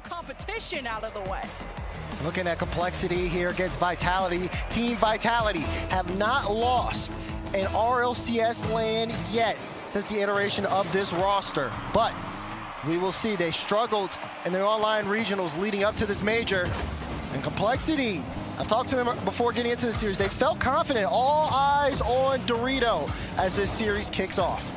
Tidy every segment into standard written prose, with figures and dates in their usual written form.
competition out of the way. Looking at Complexity here against Vitality. Team Vitality have not lost in RLCS land yet since the iteration of this roster. But we will see, they struggled in the online regionals leading up to this major. And Complexity, I've talked to them before getting into the series, they felt confident. All eyes on Dorito as this series kicks off.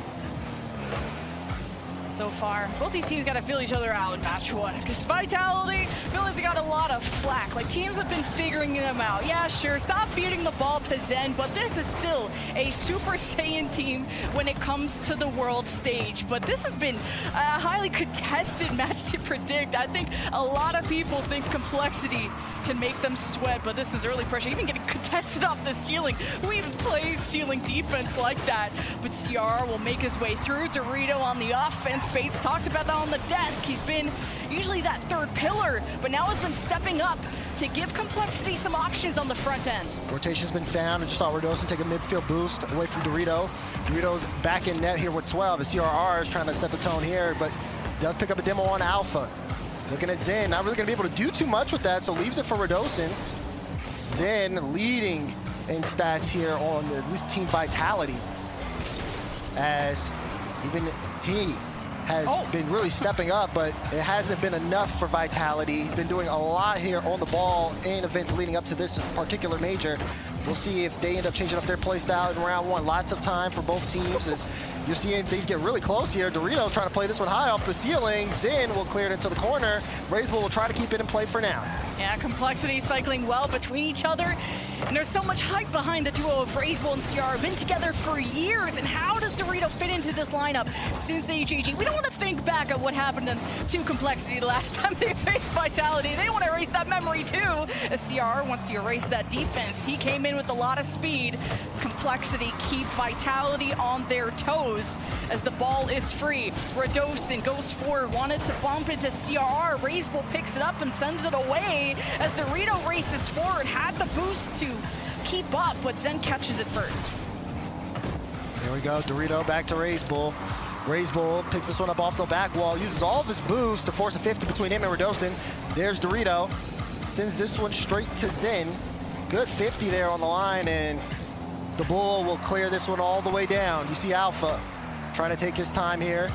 So far, both these teams got to feel each other out in match one, because Vitality feel like they got a lot of flack. Like, teams have been figuring them out. Yeah, sure, stop feeding the ball to Zen, but this is still a Super Saiyan team when it comes to the world stage. But this has been a highly contested match to predict. I think a lot of people think Complexity can make them sweat, but this is early pressure, even getting contested off the ceiling. Who even plays ceiling defense like that? But CR will make his way through. Dorito on the offense. Bates talked about that on the desk. He's been usually that third pillar, but now has been stepping up to give Complexity some options on the front end. Rotation's been sound. I just saw Redosin take a midfield boost away from Dorito. Dorito's back in net here with 12. As CRR is trying to set the tone here, but does pick up a demo on Alpha. Looking at Zen, not really going to be able to do too much with that, so leaves it for Redosin. Zen leading in stats here on at least Team Vitality, as even he has been really stepping up, but it hasn't been enough for Vitality. He's been doing a lot here on the ball in events leading up to this particular major. We'll see if they end up changing up their play style in round one. Lots of time for both teams as you're seeing things get really close here. Dorito trying to play this one high off the ceiling. Zen will clear it into the corner. Razebull will try to keep it in play for now. Yeah, Complexity cycling well between each other. And there's so much hype behind the duo of Razebull and CR. Been together for years. And how does Dorito fit into this lineup since HAG? We don't want to think back at what happened to Complexity the last time they faced Vitality. They want to erase that memory too. As CR wants to erase that defense. He came in with a lot of speed. As Complexity keep Vitality on their toes as the ball is free. Redosin goes forward, wanted to bump into CR. Razebull picks it up and sends it away as Dorito races forward. Had the boost to keep up, but Zen catches it first. There we go, Dorito back to Razebull. Razebull picks this one up off the back wall, uses all of his boost to force a 50 between him and Redosin. There's Dorito, sends this one straight to Zen. Good 50 there on the line, and the Bull will clear this one all the way down. You see Alpha trying to take his time here.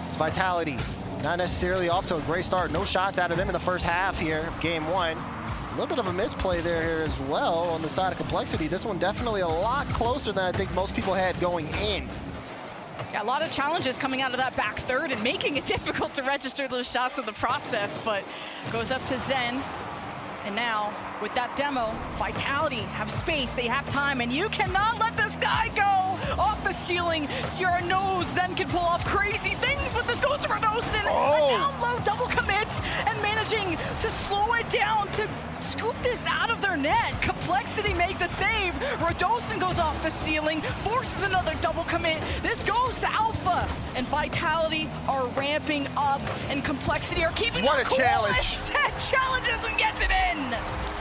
It's Vitality, not necessarily off to a great start. No shots out of them in the first half here of game one. A little bit of a misplay there here as well on the side of Complexity. This one definitely a lot closer than I think most people had going in. Yeah, a lot of challenges coming out of that back third and making it difficult to register those shots in the process, but goes up to Zen. And now, with that demo, Vitality have space, they have time, and you cannot let this guy go off the ceiling. Sierra knows Zen can pull off crazy things, but this goes to Redosin. A down low double commit, and managing to slow it down to scoop this out of their net. Complexity make the save. Redosin goes off the ceiling, forces another double commit. This goes to Alpha, and Vitality are ramping up, and Complexity are keeping what a cool challenge. Zen challenges and gets it in.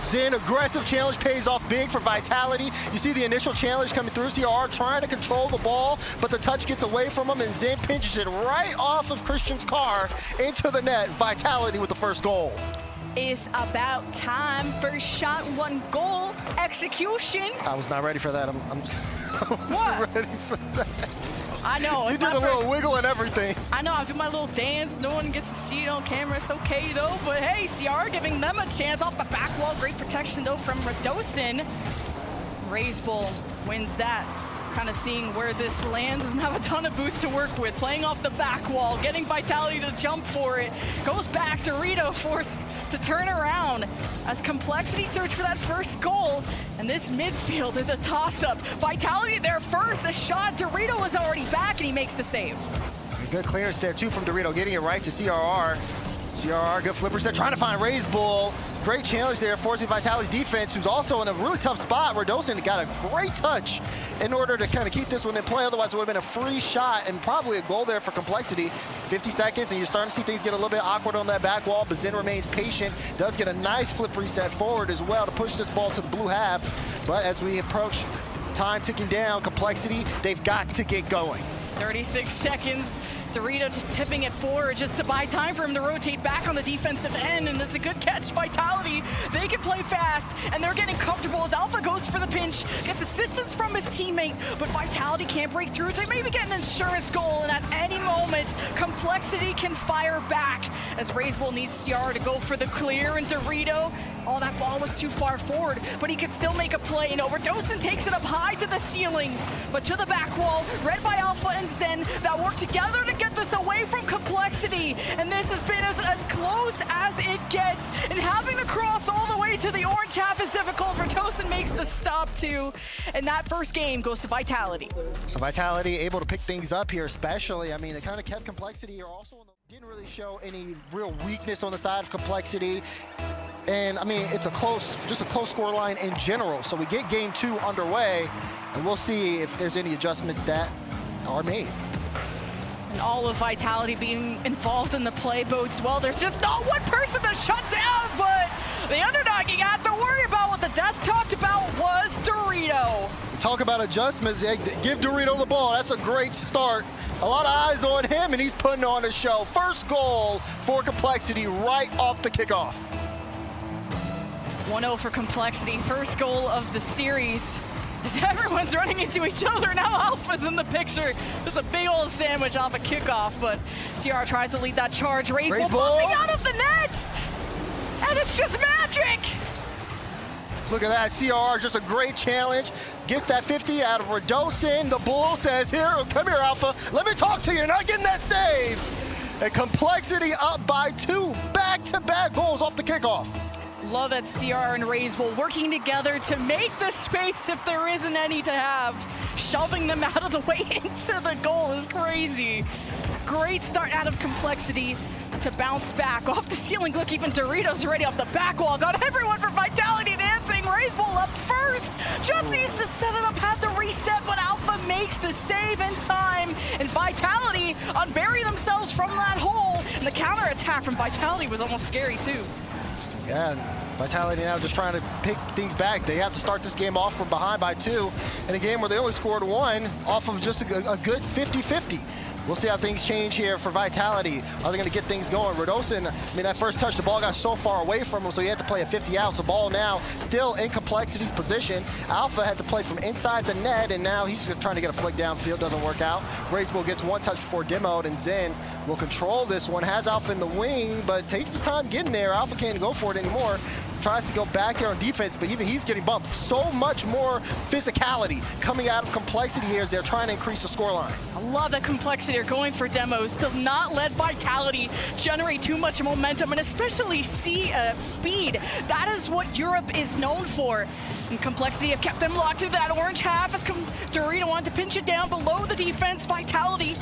Zen, aggressive challenge pays off big for Vitality. You see the initial challenge coming through. CR trying to control the ball, but the touch gets away from him, and Zen pinches it right off of Christian's car into the net. Vitality with the first goal. It's about time. First shot, one goal, execution. I was not ready for that. I wasn't ready for that. I know. You did a little wiggle and everything. I know, I do my little dance. No one gets to see it on camera. It's okay though. But hey, CR giving them a chance off the back wall. Great protection though from Redosin. Razebull wins that. Kind of seeing where this lands, doesn't have a ton of boost to work with. Playing off the back wall, getting Vitality to jump for it. Goes back, Dorito forced to turn around as Complexity search for that first goal. And this midfield is a toss-up. Vitality there first, a shot. Dorito was already back and he makes the save. Good clearance there too from Dorito, getting it right to CRR. CRR, good flipper set, trying to find Razebull. Great challenge there, forcing Vitality's defense, who's also in a really tough spot. Redosin got a great touch in order to kind of keep this one in play. Otherwise, it would have been a free shot and probably a goal there for Complexity. 50 seconds, and you're starting to see things get a little bit awkward on that back wall, but Zen remains patient. Does get a nice flip reset forward as well to push this ball to the blue half. But as we approach time ticking down, Complexity, they've got to get going. 36 seconds. Dorito just tipping it forward just to buy time for him to rotate back on the defensive end, and it's a good catch. Vitality, they can play fast, and they're getting comfortable as Alpha goes for the pinch, gets assistance from his teammate, but Vitality can't break through. They maybe get an insurance goal, and at any moment, Complexity can fire back as RazeBull needs CR to go for the clear, and Dorito, oh, that ball was too far forward, but he could still make a play, and Overdosing takes it up high to the ceiling, but to the back wall, read by Alpha and Zen, that work together to get this away from Complexity, and this has been as close as it gets, and having to cross all the way to the orange half is difficult. Overdosing makes the stop too, and that first game goes to Vitality. So Vitality able to pick things up here, especially. I mean, they kind of kept Complexity here also. Didn't really show any real weakness on the side of Complexity. And I mean, it's just a close score line in general. So we get game 2 underway, and we'll see if there's any adjustments that are made. And all of Vitality being involved in the play bodes well. There's just not one person to shut down, but the underdog you got to worry about. What the desk talked about was Dorito. Talk about adjustments. Give Dorito the ball. That's a great start. A lot of eyes on him, and he's putting on a show. First goal for Complexity right off the kickoff. 1-0 for Complexity, first goal of the series. As everyone's running into each other, now Alpha's in the picture. There's a big old sandwich off a kickoff, but CR tries to lead that charge. RazeBull bumping out of the nets, and it's just magic. Look at that, CR, just a great challenge. Gets that 50 out of Redosin. The Bull says, here, come here, Alpha. Let me talk to you. You're not getting that save. And Complexity up by 2 back-to-back goals off the kickoff. Love that CR and RazeBull working together to make the space, if there isn't any to have. Shoving them out of the way into the goal is crazy. Great start out of Complexity to bounce back off the ceiling. Look, even Doritos already off the back wall. Got everyone for Vitality dancing. RazeBull up first. Just needs to set it up, had the reset, but Alpha makes the save in time. And Vitality unbury themselves from that hole. And the counterattack from Vitality was almost scary too. Yeah, Vitality now just trying to pick things back. They have to start this game off from behind by 2 in a game where they only scored 1 off of just a good 50-50. We'll see how things change here for Vitality. Are they going to get things going? Redosin, I mean, that first touch, the ball got so far away from him, so he had to play a 50 out. So ball now still in Complexity's position. Alpha had to play from inside the net, and now he's trying to get a flick downfield. Doesn't work out. RazeBull gets 1 touch before demoed, and Zen will control this one. Has Alpha in the wing, but takes his time getting there. Alpha can't go for it anymore. Tries to go back here on defense, but even he's getting bumped. So much more physicality coming out of Complexity here as they're trying to increase the scoreline. I love that Complexity are going for demos to not let Vitality generate too much momentum, and especially speed. That is what Europe is known for. And Complexity have kept them locked to that orange half as Dorito wanted to pinch it down below the defense. Vitality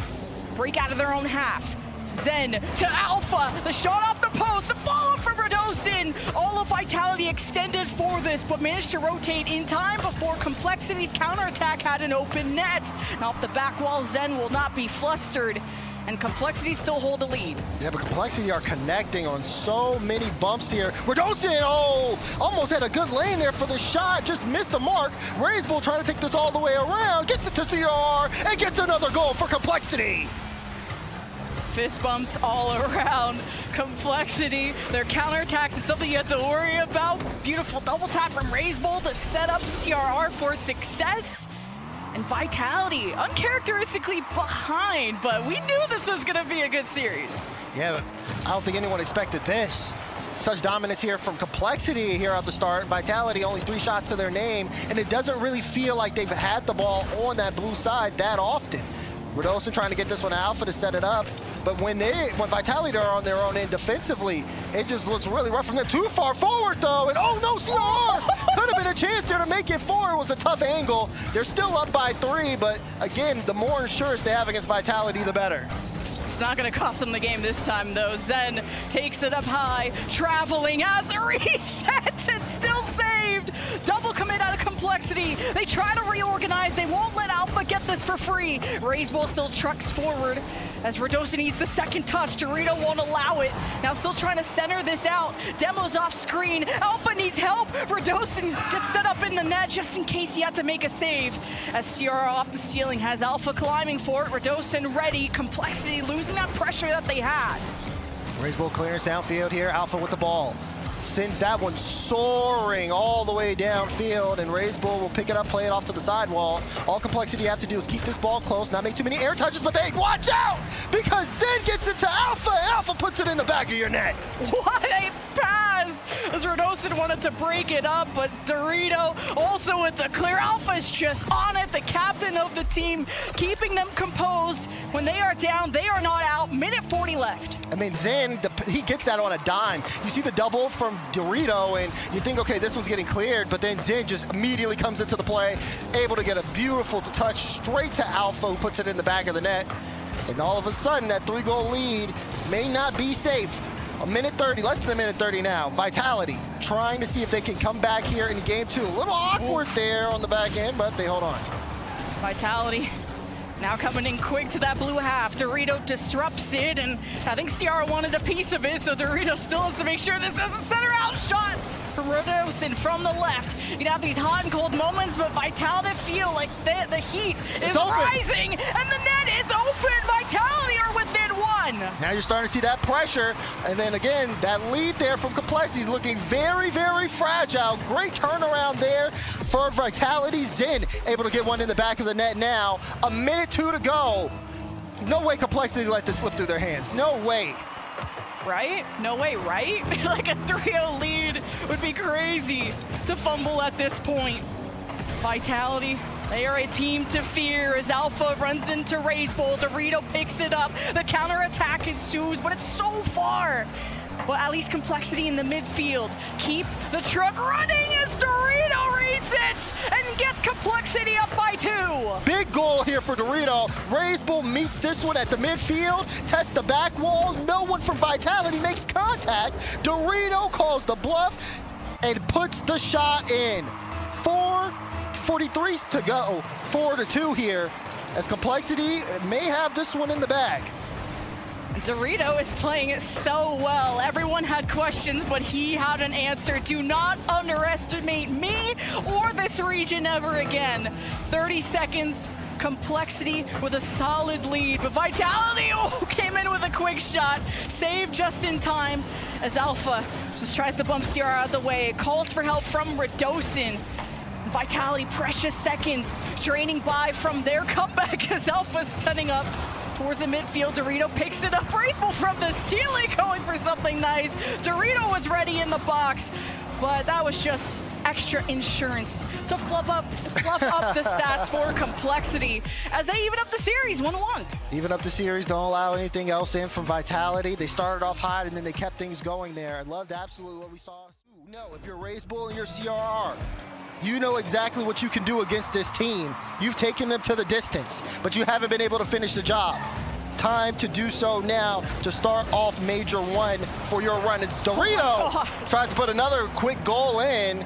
break out of their own half. Zen to Alpha, the shot off the post, the follow-up from Redosin. All of Vitality extended for this, but managed to rotate in time before Complexity's counterattack had an open net. And off the back wall, Zen will not be flustered, and Complexity still hold the lead. Yeah, but Complexity are connecting on so many bumps here. Redosin, oh, almost had a good lane there for the shot, just missed the mark. RazeBull trying to take this all the way around, gets it to CR, and gets another goal for Complexity. Fist bumps all around. Complexity, their counterattacks is something you have to worry about. Beautiful double tap from RazeBull to set up CRR for success. And Vitality, uncharacteristically behind, but we knew this was gonna be a good series. Yeah, but I don't think anyone expected this. Such dominance here from Complexity here at the start. Vitality only 3 shots to their name, and it doesn't really feel like they've had the ball on that blue side that often. Redosin trying to get this one to Alpha to set it up. But when Vitality are on their own end defensively, it just looks really rough from them. Too far forward though, and oh no, CR! Could have been a chance there to make it 4. It was a tough angle. They're still up by 3, but again, the more insurance they have against Vitality, the better. It's not gonna cost them the game this time though. Zen takes it up high, traveling as the reset, and still saved. Double commit out of Complexity. They try to reorganize. They won't let Alpha get this for free. Razebull still trucks forward as Radosin needs the second touch. Dorito won't allow it. Now still trying to center this out. Demo's off screen. Alpha needs help. Radosin gets set up in the net just in case he had to make a save. As CRR off the ceiling has Alpha climbing for it. Radosin ready. Complexity losing that pressure that they had. Razebull clearance downfield here. Alpha with the ball. Sends that one soaring all the way downfield, and Razebull will pick it up, play it off to the sidewall. All Complexity have to do is keep this ball close, not make too many air touches, but they watch out because Zen gets it to Alpha, and Alpha puts it in the back of your net. What a pass! As Radosin wanted to break it up, but Dorito also with the clear. Alpha's just on it, the captain of the team, keeping them composed. When they are down, they are not out. Minute 40 left. I mean, Zen, he gets that on a dime. You see the double from Dorito, and you think, okay, this one's getting cleared, but then Zen just immediately comes into the play, able to get a beautiful touch straight to Alpha, who puts it in the back of the net. And all of a sudden, that 3-goal lead may not be safe. A minute 30, less than a minute 30 now. Vitality trying to see if they can come back here in game 2. A little awkward there on the back end, but they hold on. Vitality now coming in quick to that blue half. Dorito disrupts it, and I think CR wanted a piece of it, so Dorito still has to make sure this doesn't center out. Shot from Radosin from the left. You'd have these hot and cold moments, but Vitality feel like the heat is rising, and the net is open. Vitality are within 1. Now you're starting to see that pressure, and then again, that lead there from Complexity looking very, very fragile. Great turnaround there for Vitality. Zen able to get one in the back of the net now. A minute 2 to go. No way Complexity let this slip through their hands. No way. Right? No way, right? Like a 3-0 lead would be crazy to fumble at this point. Vitality, they are a team to fear as Alpha runs into Razebull. Dorito picks it up. The counterattack ensues, but it's so far. But at least Complexity in the midfield. Keep the truck running as Dorito reads it and gets Complexity up by 2. Big goal here for Dorito. Razebull meets this one at the midfield, tests the back wall. No one from Vitality makes contact. Dorito calls the bluff and puts the shot in. 4:43 to go. 4-2 here as Complexity may have this one in the bag. Dorito is playing it so well. Everyone had questions, but he had an answer. Do not underestimate me or this region ever again. 30 seconds, Complexity with a solid lead, but Vitality came in with a quick shot, saved just in time as Alpha just tries to bump CR out of the way. Calls for help from Radosin. Vitality, precious seconds, draining by from their comeback as Alpha's setting up towards the midfield. Dorito picks it up. Razebull from the ceiling going for something nice. Dorito was ready in the box, but that was just extra insurance to fluff up the stats for Complexity as they even up the series 1-1. Even up the series, don't allow anything else in from Vitality. They started off hot and then they kept things going there. I loved absolutely what we saw. No, if you're Razebull and you're CRR, you know exactly what you can do against this team. You've taken them to the distance, but you haven't been able to finish the job. Time to do so now to start off Major 1 for your run. It's Dorito tries to put another quick goal in,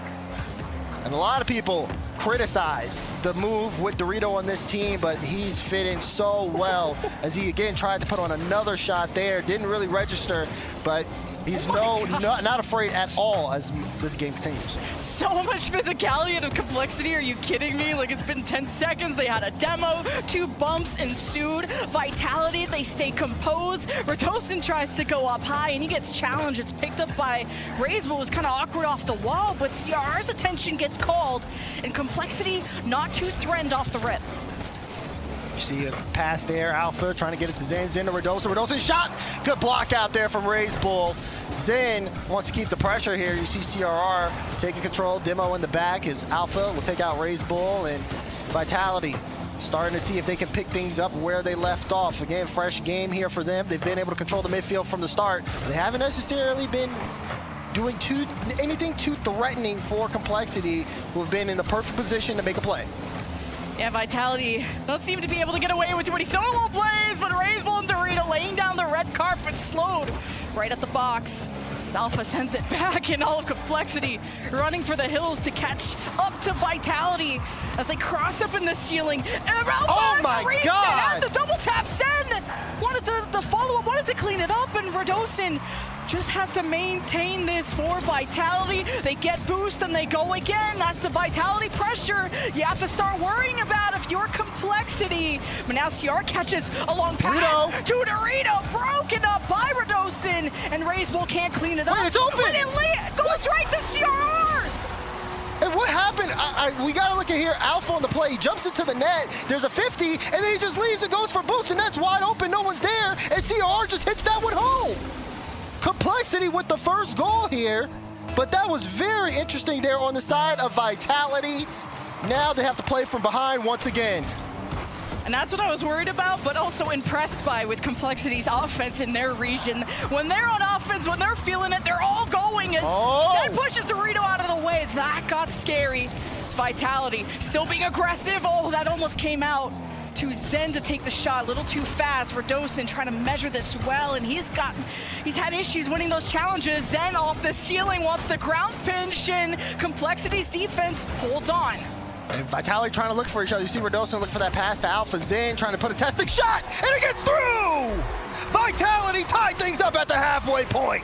and a lot of people criticize the move with Dorito on this team, but he's fitting so well as he again tried to put on another shot there. Didn't really register, but he's not afraid at all as this game continues. So much physicality and Complexity, are you kidding me? Like, it's been 10 seconds, they had a demo, 2 bumps ensued. Vitality, they stay composed. Radosin tries to go up high and he gets challenged. It's picked up by Razebull, was kind of awkward off the wall, but CR's attention gets called and Complexity not too threatened off the rip. You see a pass there, Alpha trying to get it to Zen, Zen to Radosin. Radosin shot! Good block out there from Razebull. Zen wants to keep the pressure here. You see CRR taking control, demo in the back as Alpha will take out Razebull, and Vitality starting to see if they can pick things up where they left off. Again, fresh game here for them. They've been able to control the midfield from the start. They haven't necessarily been doing anything too threatening for Complexity, who have been in the perfect position to make a play. Yeah, Vitality don't seem to be able to get away with too many solo plays, but Razebull and Dorito laying down the red carpet slowed right at the box. As Alpha sends it back in all of Complexity, running for the hills to catch up to Vitality as they cross up in the ceiling. And oh my God! The double tap, Zen wanted the follow-up, wanted to clean it up, and Radosin just has to maintain this for Vitality. They get boost and they go again. That's the Vitality pressure you have to start worrying about if you're Complexity. But now CR catches a long pass to Dorito, broken up by Radosin, and Razebull can't clean it up. Wait, it's open! But it goes right to CRR! And what happened? We gotta look at here. Alpha on the play. He jumps into the net. There's a 50, and then he just leaves and goes for boost, and that's wide open. No one's there, and CR just hits that one home. Complexity with the first goal here, but that was very interesting there on the side of Vitality. Now they have to play from behind once again. And that's what I was worried about, but also impressed by with Complexity's offense in their region. When they're on offense, when they're feeling it, they're all going. As Zen pushes Dorito out of the way, that got scary. It's Vitality still being aggressive. Oh, that almost came out to Zen to take the shot a little too fast. Radosin trying to measure this well, and he's had issues winning those challenges. Zen off the ceiling wants the ground pinch, and Complexity's defense holds on. And Vitality trying to look for each other. You see Radosin look for that pass to Alpha. Zen trying to put a testing shot, and it gets through! Vitality tied things up at the halfway point.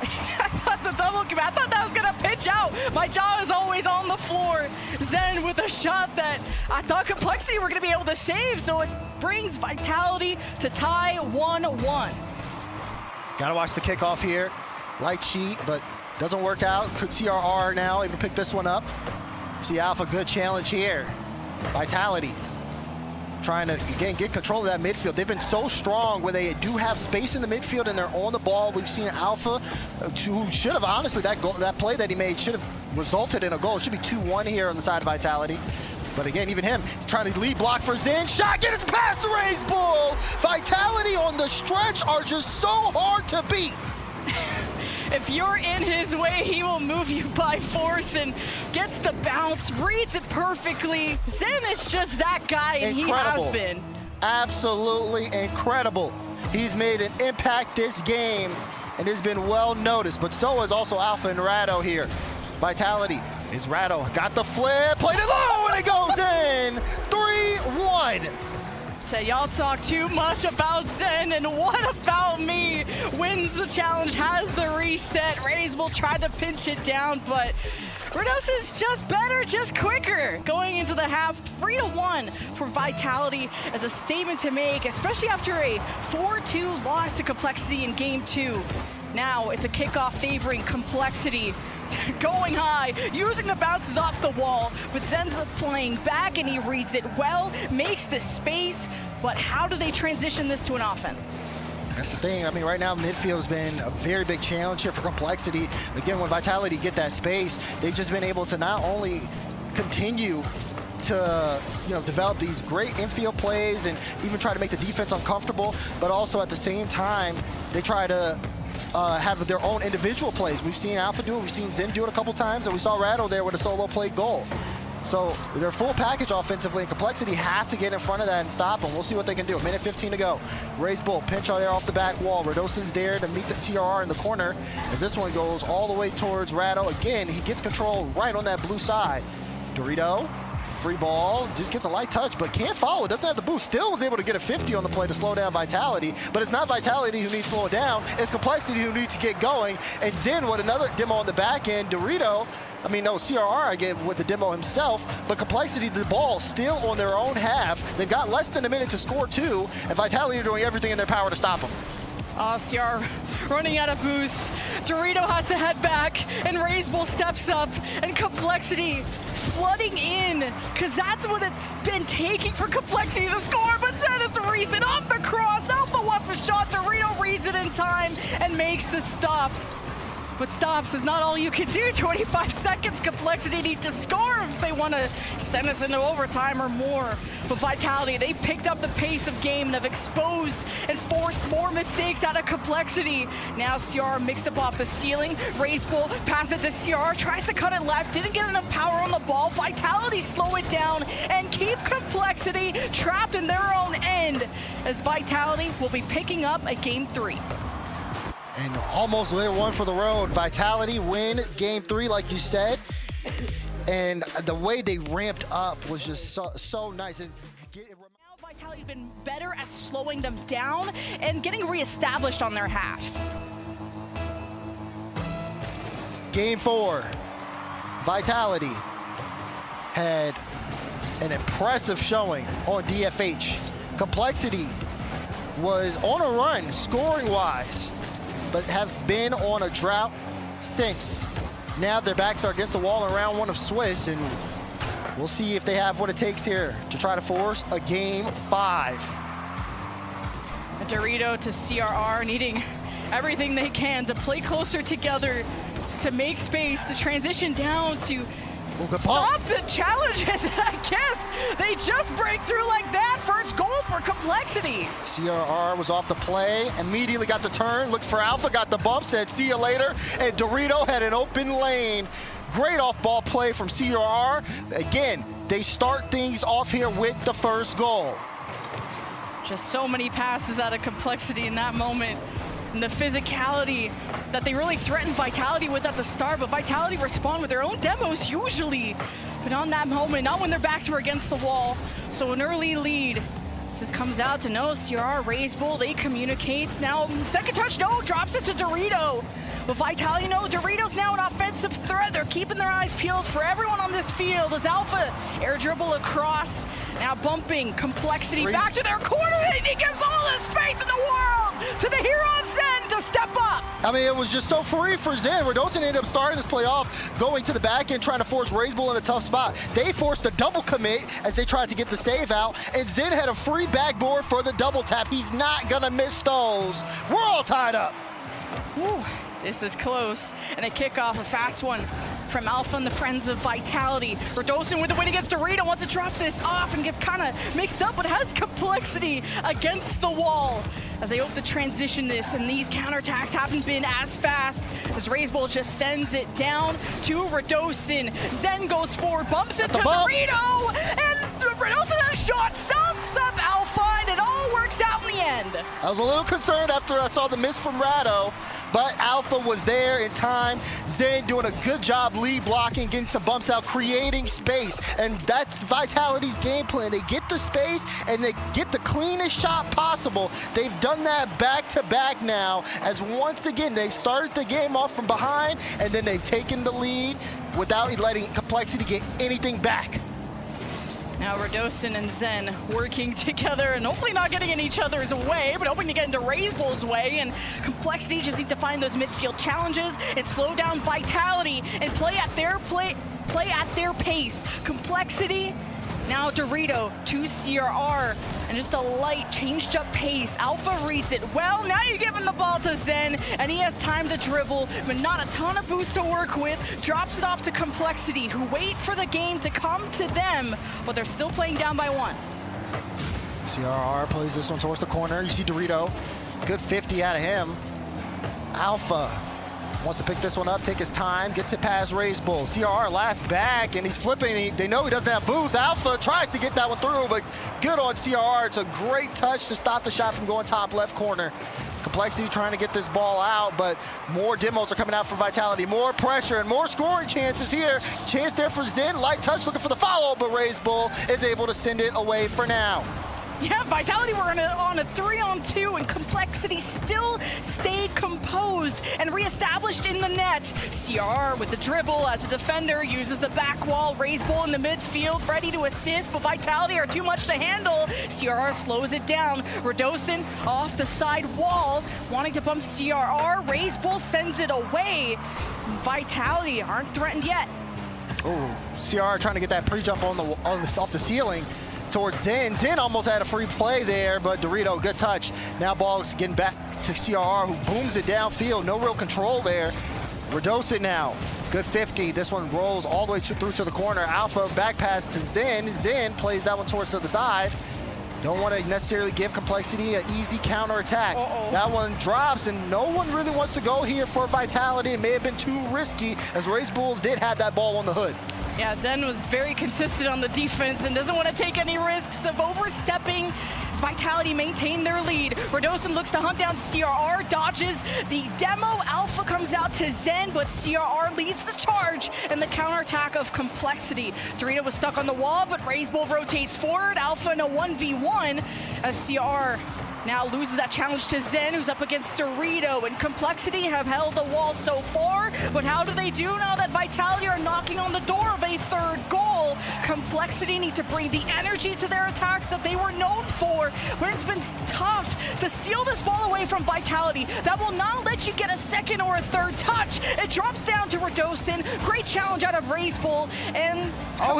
I thought the double came. I thought that was gonna pitch out. My jaw is always on the floor. Zen with a shot that I thought Complexity were gonna be able to save, so it brings Vitality to tie 1-1. Gotta watch the kickoff here. Light cheat, but doesn't work out. Could CRR now able to pick this one up. See Alpha, good challenge here. Vitality trying to, again, get control of that midfield. They've been so strong where they do have space in the midfield and they're on the ball. We've seen Alpha, who should have, honestly, that play that he made should have resulted in a goal. It should be 2-1 here on the side of Vitality. But again, even him trying to lead block for Zen. Shot, get his past the Razebull. Vitality on the stretch are just so hard to beat. If you're in his way, he will move you by force and gets the bounce, reads it perfectly. Zen is just that guy, and incredible. He has been. Absolutely incredible. He's made an impact this game and has been well noticed, but so has also Alpha and Rado here. Vitality is Rado, got the flip, played it low, and it goes in. 3-1. So y'all talk too much about Zen, and what about me? Wins the challenge, has the reset. Razebull tried to pinch it down, but Radosin's just better, just quicker. Going into the half, 3-1 for Vitality as a statement to make, especially after a 4-2 loss to Complexity in Game 2. Now it's a kickoff favoring Complexity. Going high, using the bounces off the wall, but Zen's playing back and he reads it well, makes the space, but how do they transition this to an offense? That's the thing. I mean, right now, midfield has been a very big challenge here for Complexity. Again, when Vitality get that space, they've just been able to not only continue to, develop these great infield plays and even try to make the defense uncomfortable, but also at the same time, they try to have their own individual plays. We've seen Alpha do it, we've seen Zen do it a couple times, and we saw Rado there with a solo play goal. So their full package offensively, and Complexity have to get in front of that and stop them. We'll see what they can do. A minute 15 to go. Razebull, pinch out there off the back wall. Radosin's there to meet the TRR in the corner as this one goes all the way towards Rado. Again, he gets control right on that blue side. Dorito, free ball, just gets a light touch, but can't follow. Doesn't have the boost. Still was able to get a 50 on the play to slow down Vitality, but it's not Vitality who needs to slow it down. It's Complexity who needs to get going. And Zen with another demo on the back end. Dorito, CRR I get with the demo himself, but Complexity, the ball still on their own half. They've got less than a minute to score 2, and Vitality are doing everything in their power to stop them. CR running out of boost. Dorito has to head back, and Razebull steps up, and Complexity flooding in, because that's what it's been taking for Complexity to score, but Zen is the reason. Off the cross, Alpha wants a shot, Dorito reads it in time and makes the stop. But stops is not all you can do. 25 seconds, Complexity need to score if they want to send us into overtime or more. But Vitality, they picked up the pace of game and have exposed and forced more mistakes out of Complexity. Now CR mixed up off the ceiling. Razebull passes it to CR, tries to cut it left, didn't get enough power on the ball. Vitality slow it down and keep Complexity trapped in their own end, as Vitality will be picking up a Game 3. And almost lit one for the road. Vitality win game 3, like you said. And the way they ramped up was just so nice. Now Vitality's been better at slowing them down and getting reestablished on their half. Game 4, Vitality had an impressive showing on DFH. Complexity was on a run scoring-wise, but have been on a drought since. Now their backs are against the wall in round 1 of Swiss, and we'll see if they have what it takes here to try to force a game 5. A Dorito to CRR needing everything they can to play closer together, to make space, to transition down, to stop the challenges. I guess they just break through like that. First goal for Complexity. CRR was off the play, immediately got the turn, looked for Alpha, got the bump, said see you later, and Dorito had an open lane. Great off-ball play from CRR. Again, they start things off here with the first goal. Just so many passes out of Complexity in that moment. And the physicality that they really threatened Vitality with at the start, but Vitality respond with their own demos usually. But on that moment, not when their backs were against the wall. So an early lead. This comes out to no, CR, Raise Bull, they communicate. Now, second touch, no, drops it to Dorito. But Vitality, no, Dorito's now an offensive threat. They're keeping their eyes peeled for everyone on this field as Alpha air dribble across. Now bumping Complexity back to their corner. He gives all the space in the world to the hero of Zen to step up. I mean, it was just so free for Zen. Radosin ended up starting this play off, going to the back end, trying to force Raise Bull in a tough spot. They forced a double commit as they tried to get the save out, and Zen had a free backboard for the double tap. He's not gonna miss those. We're all tied up. Woo. This is close, and a kickoff, a fast one from Alpha and the Friends of Vitality. Radosin with the win against Dorito wants to drop this off and gets kind of mixed up, but has Complexity against the wall as they hope to transition this, and these counterattacks haven't been as fast as Raise Bull just sends it down to Radosin. Zen goes forward, bumps it to Dorito, and Radosin has a shot, sounds up Alpha, and it all works out in the end. I was a little concerned after I saw the miss from Rado, but Alpha was there in time. Zen doing a good job lead blocking, getting some bumps out, creating space. And that's Vitality's game plan. They get the space and they get the cleanest shot possible. They've done that back-to-back now, as once again, they started the game off from behind and then they've taken the lead without letting Complexity get anything back. Now Radosin and Zen working together and hopefully not getting in each other's way, but hoping to get into Raise Bull's way, and Complexity just need to find those midfield challenges and slow down Vitality and play at their pace. Complexity, now Dorito to CRR, and just a light changed up pace. Alpha reads it well. Now you're giving the ball to Zen, and he has time to dribble, but not a ton of boost to work with. Drops it off to Complexity, who wait for the game to come to them, but they're still playing down by 1. CRR plays this one towards the corner. You see Dorito, good 50 out of him. Alpha wants to pick this one up, take his time, gets it past Raise Bull. CRR last back, and he's flipping. They know he doesn't have boost. Alpha tries to get that one through, but good on CRR. It's a great touch to stop the shot from going top left corner. Complexity trying to get this ball out, but more demos are coming out for Vitality. More pressure and more scoring chances here. Chance there for Zen, light touch, looking for the follow, but Raise Bull is able to send it away for now. Yeah, Vitality were on a 3-on-2, and Complexity still stayed composed and reestablished in the net. CR with the dribble as a defender, uses the back wall, Raise Bull in the midfield, ready to assist, but Vitality are too much to handle. CRR slows it down. Radosin off the side wall, wanting to bump CRR. Raise Bull sends it away. Vitality aren't threatened yet. Oh, CR trying to get that pre-jump off the ceiling towards Zen. Zen almost had a free play there, but Dorito, good touch. Now ball is getting back to CRR, who booms it downfield. No real control there. Radosin now, good 50. This one rolls all the way through to the corner. Alpha back pass to Zen. Zen plays that one towards to the side. Don't want to necessarily give Complexity an easy counter attack. That one drops, and no one really wants to go here for Vitality. It may have been too risky, as Raise Bulls did have that ball on the hood. Yeah, Zen was very consistent on the defense and doesn't want to take any risks of overstepping. As Vitality maintain their lead. Radosin looks to hunt down CRR, dodges. The demo Alpha comes out to Zen, but CRR leads the charge and the counterattack of Complexity. Dorito was stuck on the wall, but Razebull rotates forward. Alpha in a 1v1 as CRR now loses that challenge to Zen, who's up against Dorito, and Complexity have held the wall so far, but how do they do now that Vitality are knocking on the door of a third goal? Complexity need to bring the energy to their attacks that they were known for, but it's been tough to steal this ball away from Vitality. That will not let you get a second or a third touch. It drops down to Radosin. Great challenge out of Razebull, and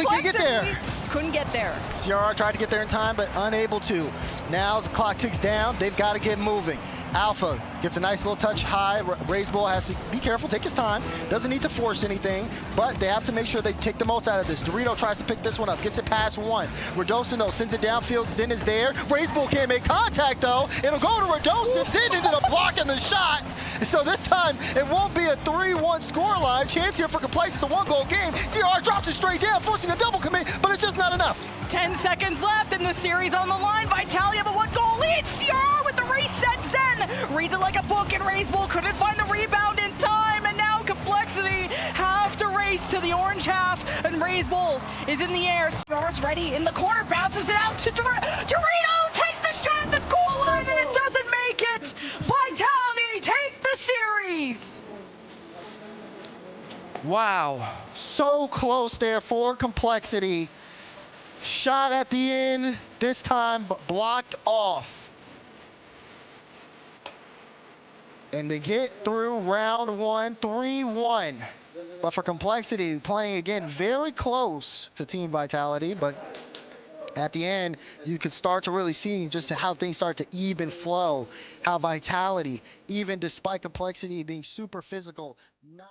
he can get there. Couldn't get there. CRR tried to get there in time, but unable to. Now the clock ticks down. They've got to get moving. Alpha gets a nice little touch high. Razebull has to be careful, take his time. Doesn't need to force anything, but they have to make sure they take the most out of this. Dorito tries to pick this one up, gets it past one. Radosin, though, sends it downfield. Zen is there. Razebull can't make contact, though. It'll go to Radosin. Zen ended up blocking the shot. So this time, it won't be a 3-1 scoreline. Chance here for Complexity. It's a one-goal game. CR drops it straight down, forcing a double commit, but it's just not enough. 10 seconds left in the series on the line. Vitality have a one-goal lead. CR with the reset. Zen reads it like a book, and Razebull couldn't find the rebound in time, and now Complexity have to race to the orange half, and Razebull is in the air. CR's ready in the corner, bounces it out to Dorito, takes the shot at the goal line, and it doesn't make it. Vitality take the series. Wow, so close there for Complexity. Shot at the end, this time blocked off. And they get through round one, 3-1. But for Complexity, playing again very close to Team Vitality, but at the end, you could start to really see just how things start to even flow, how Vitality, even despite Complexity being super physical, not